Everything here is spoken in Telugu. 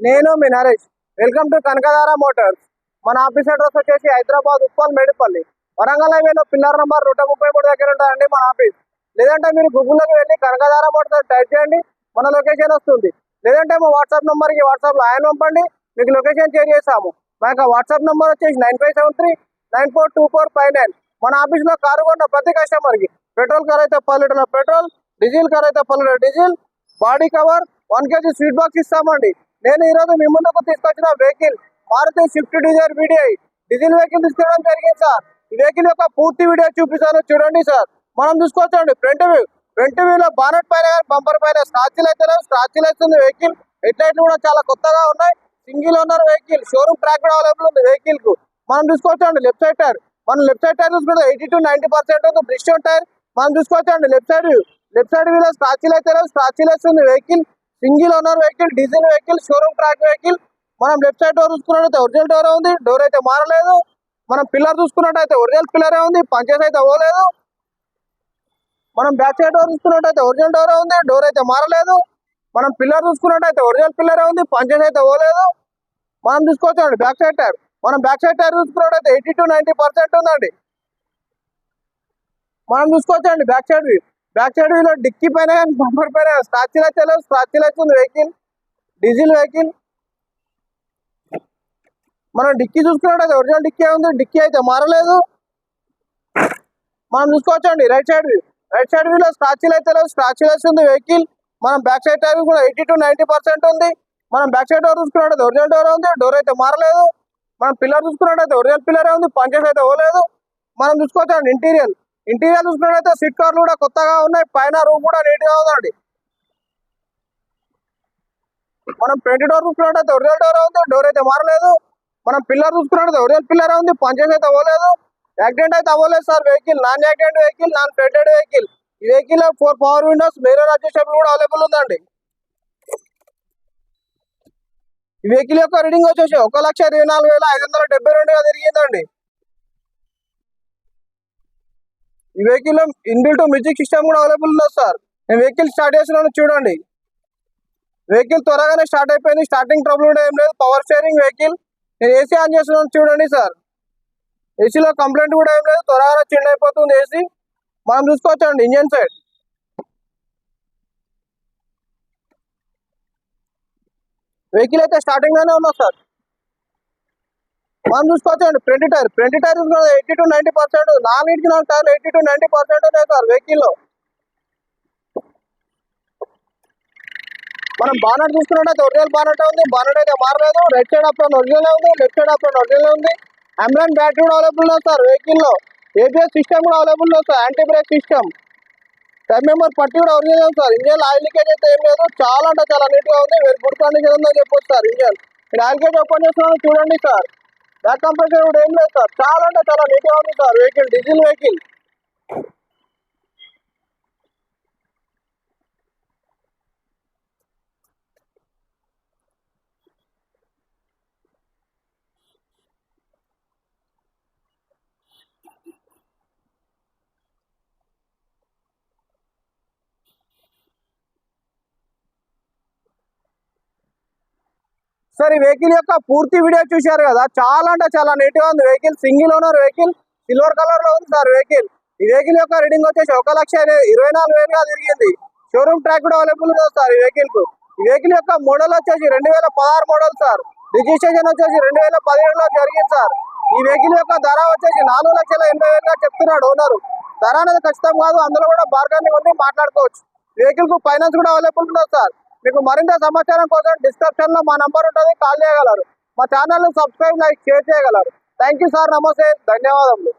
నేను మీ Naresh. Welcome to Kanakadhara motors. మన ఆఫీస్ అడ్రస్ వచ్చేసి హైదరాబాద్ ఉప్పల్ మేడిపల్లి వరంగల్ హైవేలో పిల్లర్ నంబర్ 133 దగ్గర ఉంటుందండి మన ఆఫీస్. లేదంటే మీరు గూగుల్లోకి వెళ్ళి కనకదార మోటార్స్ టైప్ చేయండి, మన లొకేషన్ వస్తుంది. లేదంటే మా వాట్సాప్ నెంబర్కి వాట్సాప్లో ఆయన పంపండి, మీకు లొకేషన్ షేర్ చేస్తాము. మా యొక్క వాట్సాప్ నెంబర్ వచ్చేసి 9573942459. మన ఆఫీస్లో కారు కొన్న ప్రతి కస్టమర్కి పెట్రోల్ కార్ అయితే 10 లీటర్ల పెట్రోల్, డీజిల్ కార్ అయితే 10 litre diesel, body cover, 1 kg sweet box ఇస్తామండి. నేను ఈరోజు మీ ముందుకు తీసుకొచ్చిన vehicle Maruti Swift Dzire VDI diesel vehicle తీసుకోవడం జరిగింది సార్. ఈ వెహికల్ యొక్క పూర్తి వీడియో చూపిస్తాను, చూడండి సార్. మనం చూసుకోవచ్చండి ఫ్రంట్ వ్యూలో బానెట్ పైన బంపర్ పైన స్క్రాచ్లు అయితే లేవు, స్క్రాచ్లు అవుతుంది వెహికల్. హెడ్లైట్లు కూడా చాలా కొత్తగా ఉన్నాయి. Single owner vehicle, showroom track కూడా అవైలబుల్ ఉంది వెహికల్ కు. మనం చూసుకోవచ్చండి లెఫ్ట్ సైడ్ టైర్, మనం లెఫ్ట్ సైడ్ టైర్ చూసుకుంటే 80 to 90% ఉంది. బ్రిస్టోన్ టైర్ మనం చూసుకోవచ్చండి. లెఫ్ట్ సైడ్ వ్యూలో స్క్రాచ్లు అయితే లేవు, స్క్రాచ్లు వస్తుంది vehicle. Single owner vehicle, diesel vehicle, showroom track vehicle. మనం లెఫ్ట్ సైడ్ డోర్ చూసుకున్నట్టయితే ఒరిజినల్ డోర్ ఉంది, డోర్ అయితే మారలేదు. మనం పిల్లర్ చూసుకున్నట్టయితే ఒరిజినల్ పిల్లరే ఉంది, పంచెస్ అయితే అవ్వలేదు. మనం బ్యాక్ సైడ్ డోర్ చూసుకున్నట్టయితే ఒరిజినల్ డోర్ ఉంది, డోర్ అయితే మారలేదు. మనం పిల్లర్ చూసుకున్నట్టయితే ఒరిజినల్ పిల్లరే ఉంది, పంచెస్ అయితే అవ్వలేదు. మనం చూసుకోవచ్చండి బ్యాక్ సైడ్ టైర్, మనం బ్యాక్ సైడ్ టైర్ చూసుకున్నట్టయితే 80 to 90% ఉందండి. మనం చూసుకోవచ్చండి బ్యాక్ సైడ్ వ్యూలో డిక్కీ పైన కానీ బంపర్ పైన స్క్రాచ్లు అయితే లేవు, స్క్రాచ్లు అవుతుంది వెహికల్, డీజిల్ వెహికల్. మనం డిక్కీ చూసుకున్నట్టయితే ఒరిజినల్ డిక్కీ ఉంది, డిక్కీ అయితే మారలేదు. మనం చూసుకోవచ్చండి రైట్ సైడ్ వ్యూలో స్క్రాచ్లు అయితే లేవు, స్క్రాచ్లు వస్తుంది వెహికల్. మనం బ్యాక్ సైడ్ టైర్ కూడా 80 to 90% ఉంది. మనం బ్యాక్ సైడ్ డోర్ చూసుకున్నట్టయితే ఒరిజినల్ డోర్ ఉంది, డోర్ అయితే మారలేదు. మనం పిల్లర్ చూసుకున్నట్టయితే ఒరిజినల్ పిల్లరే ఉంది, పంచెస్ అయితే అవ్వలేదు. మనం చూసుకోవచ్చండి ఇంటీరియర్ చూసుకున్నట్టయితే సీట్ కవర్లు కూడా కొత్తగా ఉన్నాయి, పైన రూమ్ కూడా నీట్ గా ఉందండి. మనం ఫ్రంట్ డోర్ చూసుకున్నట్టయితే ఒరిజినల్ డోర్ ఉంది, డోర్ అయితే మారలేదు. మనం పిల్లర్ చూసుకున్నట్టయితే ఒరిజినల్ పిల్లర్ ఉంది, పంచెస్ అయితే అవ్వలేదు. యాక్సిడెంట్ అయితే అవ్వలేదు sir vehicle, non accident vehicle, non fronted vehicle. ఈ vehicle 4 power windows, mirror adjustable కూడా అవైలబుల్ ఉందండి. ఈ వెహికల్ యొక్క రీడింగ్ వచ్చేసి 1,24,572 తిరిగిందండి. ఈ వెహికల్ ఇన్బిల్ట్ మ్యూజిక్ సిస్టమ్ కూడా అవైలబుల్ ఉంది సార్. నేను వెహికల్ స్టార్ట్ చేస్తున్నాను, చూడండి. వెహికల్ త్వరగానే స్టార్ట్ అయిపోయింది, స్టార్టింగ్ ట్రబుల్ కూడా ఏం లేదు. Power steering vehicle. నేను ఏసీ ఆన్ చేస్తున్నాను, చూడండి సార్. ఏసీలో కంప్లైంట్ కూడా ఏం లేదు, త్వరగానే చిల్డ్ అయిపోతుంది ఏసీ. మనం చూసుకోవచ్చండి ఇంజన్ సైడ్, వెహికల్ అయితే స్టార్టింగ్ లోనే ఉన్నా సార్. మనం చూసుకోవచ్చండి ఫ్రంట్ టైర్ 80 to 90%, 4 టైర్లు 80 to 90% ఉన్నాయి సార్ వెహికల్ లో. మనం బానెట్ చూసుకున్నట్టయితే ఒరిజినల్ బానెట్ ఉంది, బానెట్ అయితే మారలేదు. రైట్ సైడ్ అప్రాన్ ఒరిజినల్ ఉంది, లెఫ్ట్ సైడ్ అప్రాన్ ఒరిజినల్ ఉంది. అంబులెన్స్ బ్యాటరీ కూడా అవైలబుల్ ఉంది సార్ వెహికల్ లో. ABS సిస్టమ్ కూడా అవైలబుల్ ఉంది sir, anti break system. Time member పట్టి కూడా original sir. Engine oil leakage అయితే ఏం లేదు, చాలా అంటే చాలా నీట్ గా ఉంది, వెరీ గుడ్ కండిషన్ ఉందని చెప్పొచ్చు సార్. ఇంజన్ నేను ఆయిల్ కేజ్ ఓపెన్ చేస్తున్నాను, చూడండి సార్. బ్యాక్ కంప్రెసర్ కూడా ఏం లేదు సార్, చాలా అంటే చాలా నీట్ గా ఉంది sir vehicle, diesel vehicle. Sir ఈ వెహికల్ యొక్క పూర్తి వీడియో చూశారు కదా, చాలా అంటే చాలా నీట్ గా ఉంది vehicle. Single owner vehicle, silver colour లో ఉంది సార్ వెహికల్. ఈ వెహికల్ యొక్క రీడింగ్ వచ్చేసి 1,24,000 తిరిగింది. షోరూమ్ ట్రాక్ కూడా అవైలబుల్ ఉంది సార్ ఈ వెహికల్ కు. ఈ వెహికల్ యొక్క మోడల్ వచ్చేసి 2016 మోడల్ సార్. రిజిస్ట్రేషన్ వచ్చేసి 2017లో జరిగింది సార్. ఈ వెహికల్ యొక్క ధర వచ్చేసి 4,80,000 చెప్తున్నాడు ఓనర్. ధర అనేది ఖచ్చితం కాదు, అందులో కూడా బార్గెనింగ్ ఉంది, మాట్లాడుకోవచ్చు. వెహికల్ కు ఫైనాన్స్ కూడా అవైలబుల్ ఉంది సార్. మీకు మరింత సమాచారం కోసం డిస్క్రిప్షన్ లో మా నంబర్ ఉంటుంది, కాల్ చేయగలరు. మా ఛానల్ ని సబ్స్క్రైబ్, లైక్, షేర్ చేయగలరు. థ్యాంక్ యూ సార్, నమస్తే, ధన్యవాదములు.